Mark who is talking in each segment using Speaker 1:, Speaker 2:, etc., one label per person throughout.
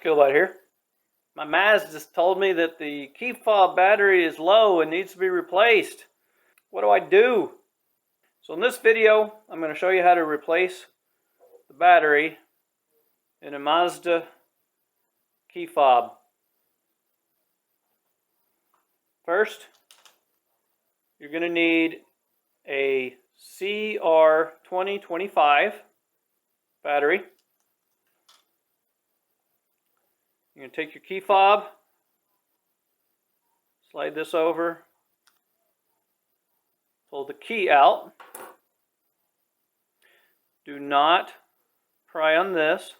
Speaker 1: Skill Light here. My Mazda just told me that the key fob battery is low and needs to be replaced. What do I do? So in this video, I'm going to show you how to replace the battery in a Mazda key fob. First, you're going to need a CR2025 battery. You're going to take your key fob, slide this over, pull the key out. Do not pry on this.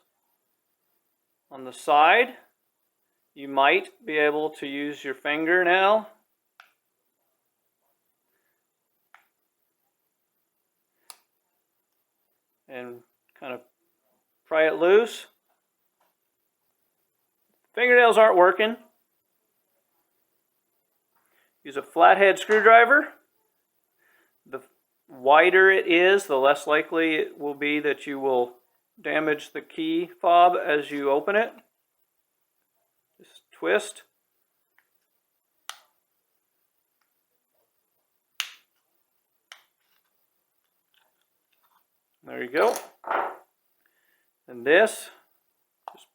Speaker 1: On the side, you might be able to use your fingernail and kind of pry it loose. Fingernails aren't working. Use a flathead screwdriver. The wider it is, the less likely it will be that you will damage the key fob as you open it. Just twist. There you go. And this, just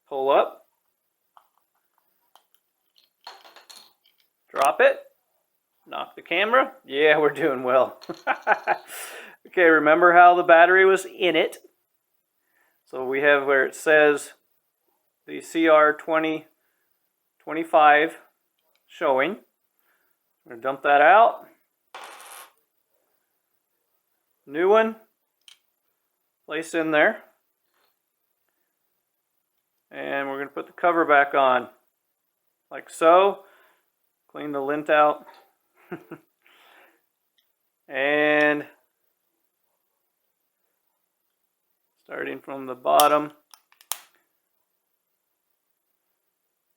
Speaker 1: pull up. Drop it. Knock the camera. Yeah, we're doing well. Okay, remember how the battery was in it. So we have where it says the CR2025 showing. I'm going to dump that out. New one. Place in there. And we're going to put the cover back on. Like so. Clean the lint out. And starting from the bottom,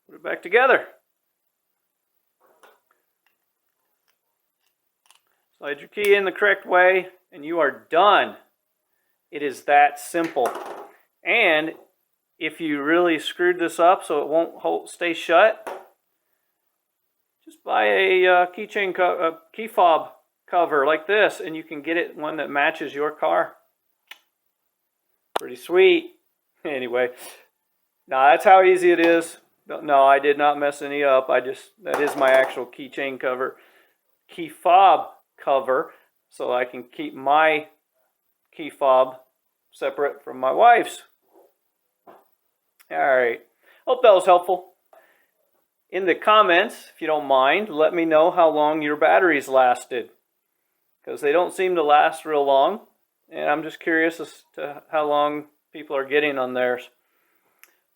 Speaker 1: put it back together. Slide your key in the correct way and you are done. It is that simple. And if you really screwed this up so it won't stay shut, just buy a key fob cover like this, and you can get it one that matches your car. Pretty sweet. Anyway, now that's how easy it is. No, I did not mess any up. That is my actual keychain cover, key fob cover, so I can keep my key fob separate from my wife's. All right. Hope that was helpful. In the comments, if you don't mind, let me know how long your batteries lasted, because they don't seem to last real long, and I'm just curious as to how long people are getting on theirs.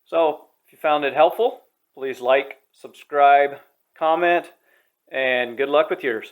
Speaker 1: So if you found it helpful, please like, subscribe, comment, and good luck with yours.